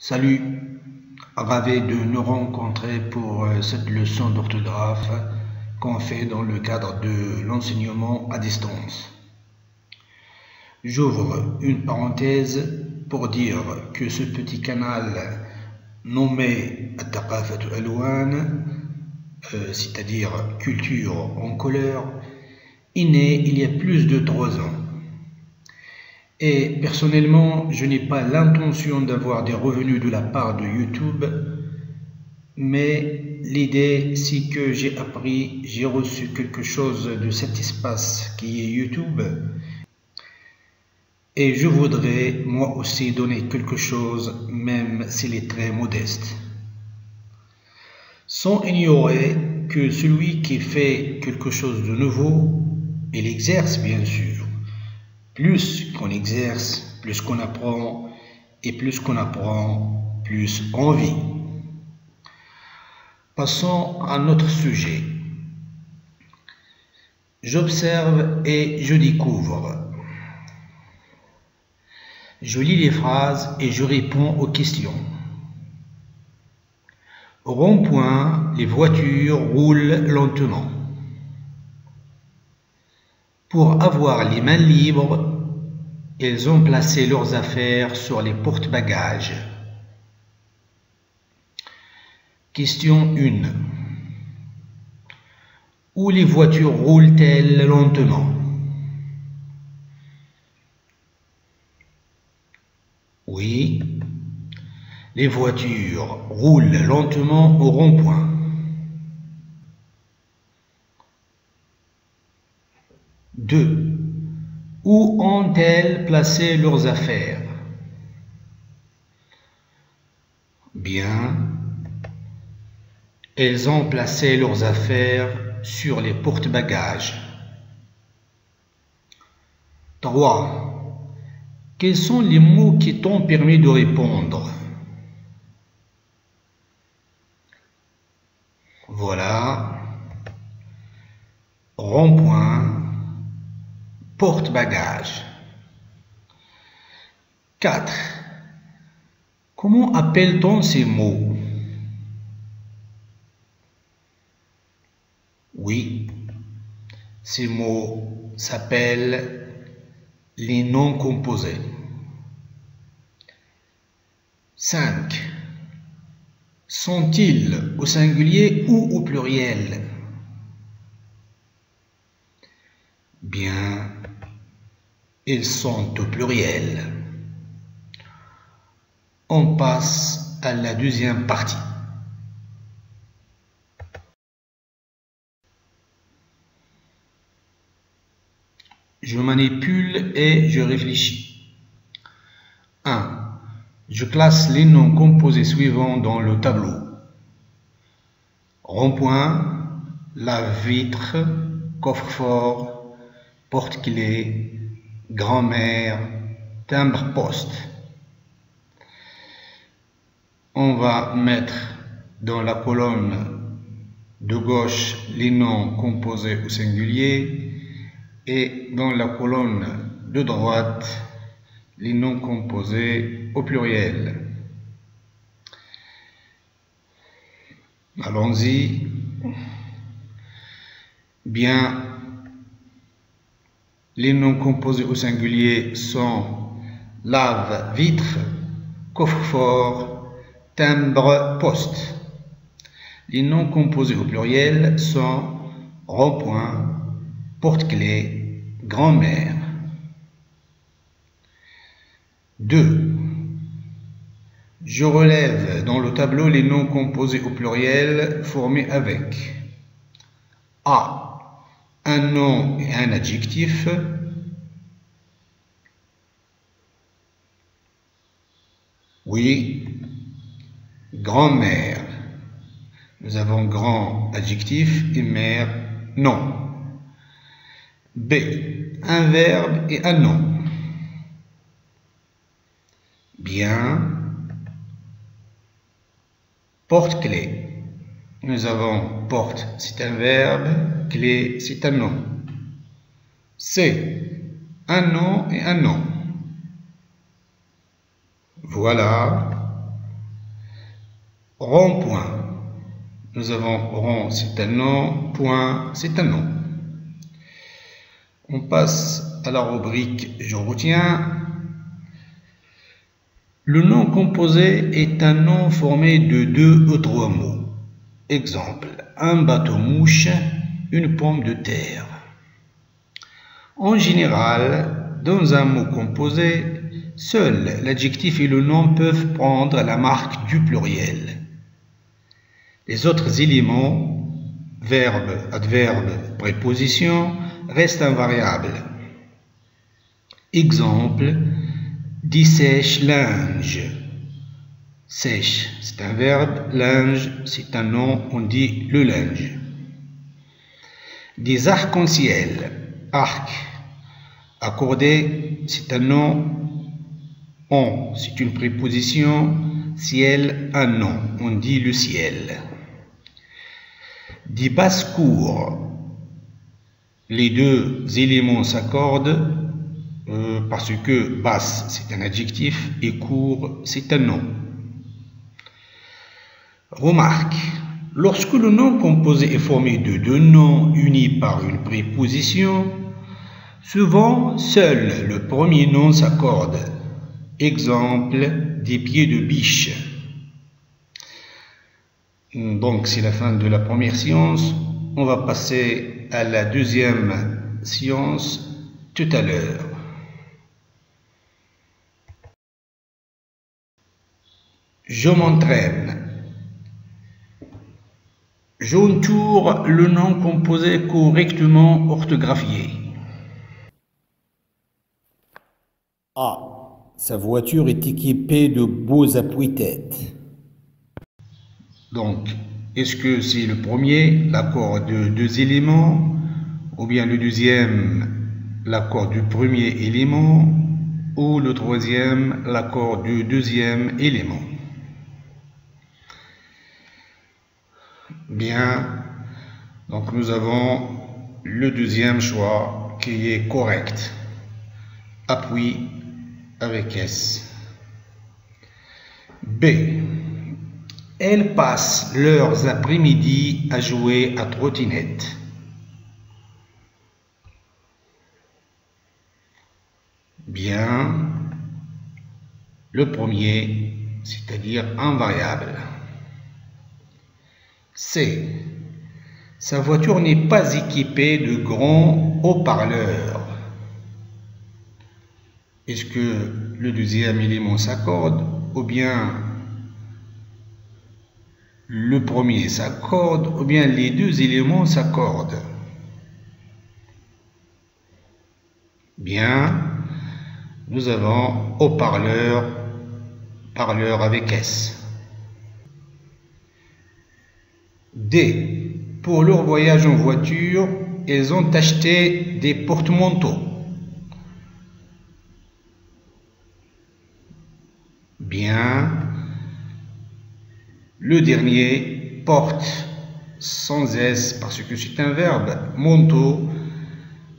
Salut, ravi de nous rencontrer pour cette leçon d'orthographe qu'on fait dans le cadre de l'enseignement à distance. J'ouvre une parenthèse pour dire que ce petit canal nommé Thaqafat Alwan, c'est-à-dire culture en couleur, est né il y a plus de 3 ans. Et personnellement, je n'ai pas l'intention d'avoir des revenus de la part de YouTube, mais l'idée c'est que j'ai reçu quelque chose de cet espace qui est YouTube, et je voudrais moi aussi donner quelque chose, même s'il est très modeste. Sans ignorer que celui qui fait quelque chose de nouveau, il exerce bien sûr. Plus qu'on exerce, plus qu'on apprend, et plus qu'on apprend, plus on vit. Passons à notre sujet. J'observe et je découvre. Je lis les phrases et je réponds aux questions. Au rond-point, les voitures roulent lentement. Pour avoir les mains libres, ils ont placé leurs affaires sur les porte-bagages. Question 1. Où les voitures roulent-elles lentement? Oui, les voitures roulent lentement au rond-point. 2. Où ont-elles placé leurs affaires? Bien, elles ont placé leurs affaires sur les porte-bagages. 3. Quels sont les mots qui t'ont permis de répondre? Voilà. Rond-point. Porte-bagages. 4. Comment appelle-t-on ces mots? Oui, ces mots s'appellent les noms composés. 5. Sont-ils au singulier ou au pluriel? Bien, ils sont au pluriel. On passe à la deuxième partie. Je manipule et je réfléchis. 1. Je classe les noms composés suivants dans le tableau. Rond-point, lave-vitre, coffre-fort, porte-clés, grand-mère, timbre-poste. On va mettre dans la colonne de gauche les noms composés au singulier et dans la colonne de droite les noms composés au pluriel. Allons-y. Bien, les noms composés au singulier sont lave-vitre, coffre-fort, timbre-poste. Les noms composés au pluriel sont rond-point, porte-clés, grand-mère. 2. Je relève dans le tableau les noms composés au pluriel formés avec A. Un nom et un adjectif. Oui, grand-mère. Nous avons grand adjectif et mère nom. B. Un verbe et un nom. Bien. Porte-clés. Nous avons porte, c'est un verbe, clé, c'est un nom. C. Un nom et un nom. Voilà. Rond-point. Nous avons rond, c'est un nom, point, c'est un nom. On passe à la rubrique je retiens. Le nom composé est un nom formé de 2 ou 3 mots. Exemple, un bateau-mouche, une pomme de terre. En général, dans un mot composé, seuls l'adjectif et le nom peuvent prendre la marque du pluriel. Les autres éléments, verbe, adverbe, préposition, restent invariables. Exemple, dissèche-linge. Sèche, c'est un verbe, linge, c'est un nom, on dit le linge. Des arcs-en-ciel, arc, accordé, c'est un nom, on, c'est une préposition, ciel, un nom, on dit le ciel. Des basses-cours, les deux éléments s'accordent parce que basse, c'est un adjectif et court, c'est un nom. Remarque, lorsque le nom composé est formé de 2 noms unis par une préposition, souvent seul le premier nom s'accorde. Exemple, des pieds de biche. Donc c'est la fin de la première séance. On va passer à la deuxième séance tout à l'heure. Je m'entraîne. J'entoure le nom composé correctement orthographié. A. Sa voiture est équipée de beaux appuis-têtes. Donc, est-ce que c'est le premier, l'accord de 2 éléments, ou bien le deuxième, l'accord du premier élément, ou le troisième, l'accord du deuxième élément? Bien, donc nous avons le deuxième choix qui est correct. Appui avec S. B. Elles passent leurs après-midi à jouer à trottinette. Bien, le premier, c'est-à-dire invariable. C. Sa voiture n'est pas équipée de grands haut-parleurs. Est-ce que le deuxième élément s'accorde ou bien le premier s'accorde ou bien les 2 éléments s'accordent? Bien, nous avons haut-parleur, parleur avec S. D. Pour leur voyage en voiture, ils ont acheté des porte-manteaux. Bien. Le dernier, porte, sans S, parce que c'est un verbe, manteau,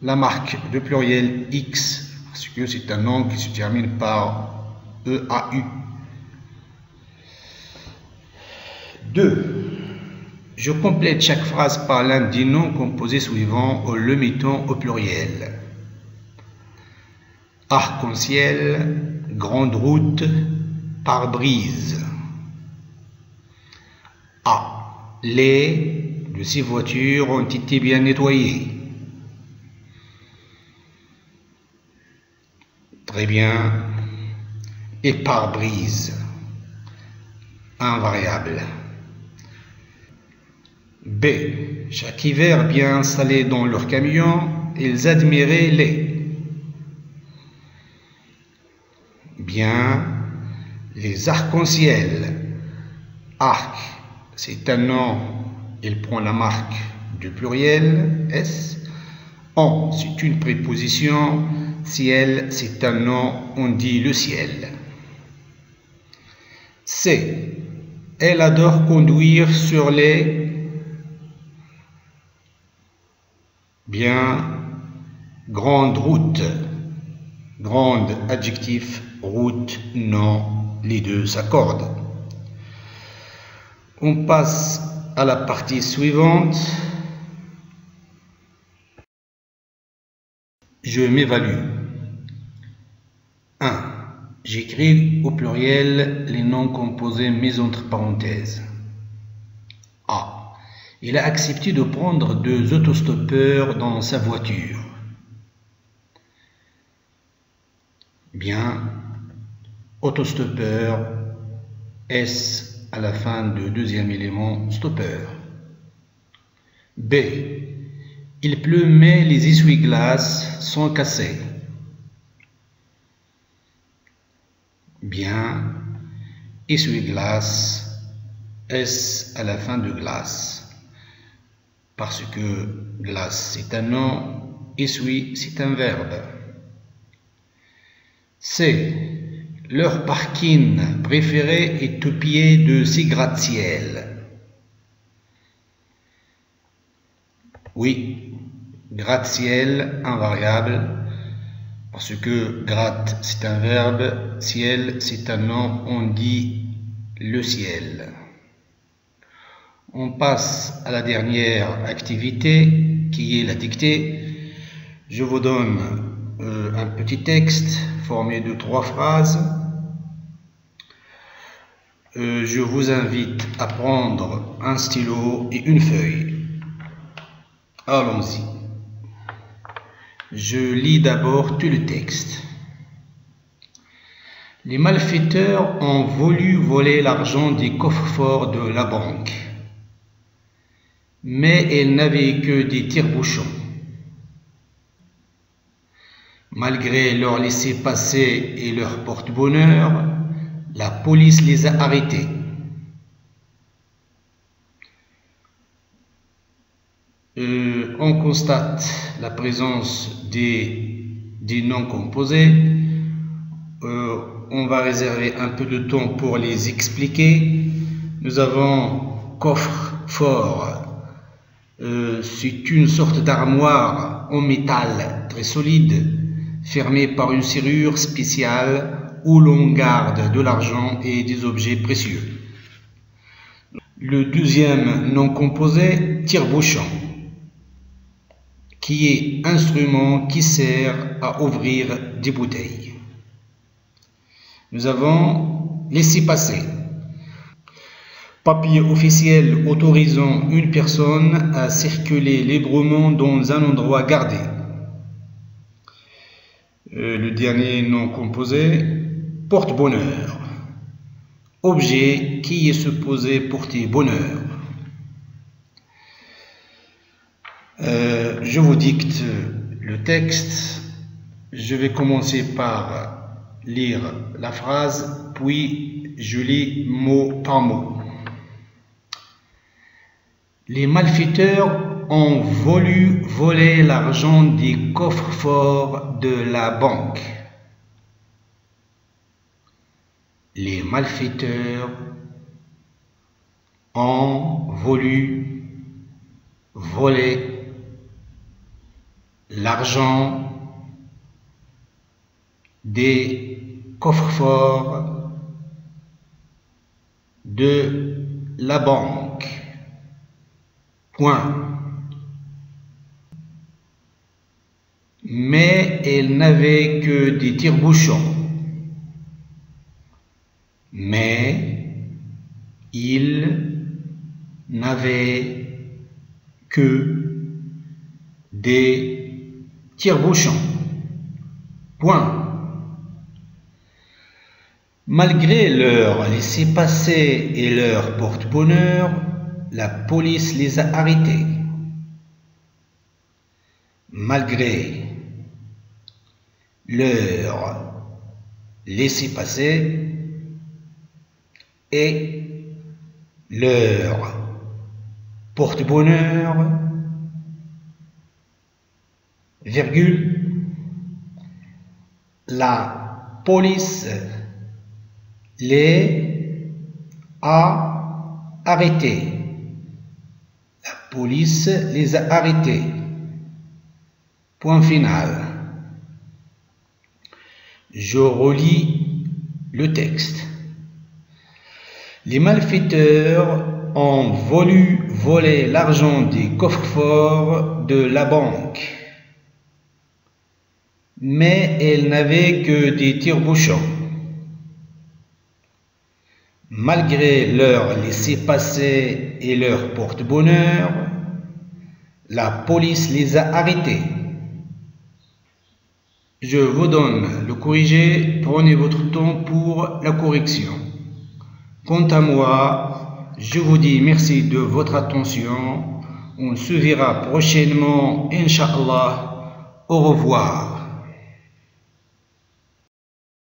la marque de pluriel X, parce que c'est un nom qui se termine par EAU. 2. Je complète chaque phrase par l'un des noms composés suivants en le mettant au pluriel. Arc-en-ciel, grande route, pare-brise. A. Les de ces voitures ont été bien nettoyées. Très bien. Et pare-brise. Invariable. B. Chaque hiver bien installés dans leur camion, ils admiraient les. Bien. Les arcs-en-ciel. Arc, c'est un nom, il prend la marque du pluriel, S. En, c'est une préposition. Ciel, c'est un nom, on dit le ciel. C. Elle adore conduire sur les. Bien, grande route. Grande, adjectif, route, nom, les 2 s'accordent. On passe à la partie suivante. Je m'évalue. 1. J'écris au pluriel les noms composés mis entre parenthèses. A. Il a accepté de prendre 2 autostoppeurs dans sa voiture. Bien. Autostoppeur. S à la fin de deuxième élément stoppeur. B. Il pleut mais les essuie-glaces sont cassés. Bien. Essuie-glace. S à la fin de glace. Parce que glace c'est un nom, essuie c'est un verbe. C. Leur parking préféré est au pied de ces gratte-ciel. Oui, gratte-ciel invariable, parce que gratte c'est un verbe, ciel c'est un nom, on dit le ciel. On passe à la dernière activité qui est la dictée. Je vous donne un petit texte formé de 3 phrases. Je vous invite à prendre un stylo et une feuille. Allons-y. Je lis d'abord tout le texte. Les malfaiteurs ont voulu voler l'argent des coffres-forts de la banque, mais ils n'avaient que des tire-bouchons. Malgré leur laissez-passer et leur porte-bonheur, la police les a arrêtés. On constate la présence des noms composés. On va réserver un peu de temps pour les expliquer. Nous avons coffre-fort. C'est une sorte d'armoire en métal très solide, fermée par une serrure spéciale où l'on garde de l'argent et des objets précieux. Le deuxième nom composé, tire-bouchon, qui est instrument qui sert à ouvrir des bouteilles. Nous avons laissez-passer, papier officiel autorisant une personne à circuler librement dans un endroit gardé. Le dernier nom composé, porte-bonheur, objet qui est supposé porter bonheur. Je vous dicte le texte. Je vais commencer par lire la phrase, puis je lis mot par mot. Les malfaiteurs ont voulu voler l'argent des coffres-forts de la banque. Les malfaiteurs ont voulu voler l'argent des coffres-forts de la banque. Point. Mais ils n'avaient que des tire-bouchons. Mais ils n'avaient que des tire-bouchons. Point. Malgré leur laissez-passer et leur porte-bonheur, la police les a arrêtés. Malgré leur laissez-passer et leur porte-bonheur, virgule, la police les a arrêtés. La police les a arrêtés. Point final. Je relis le texte. Les malfaiteurs ont voulu voler l'argent des coffres-forts de la banque. Mais elles n'avaient que des tire-bouchons. Malgré leur laissez-passer et leur porte-bonheur, la police les a arrêtés. Je vous donne le corrigé, prenez votre temps pour la correction. Quant à moi, je vous dis merci de votre attention. On se verra prochainement, Inch'Allah. Au revoir.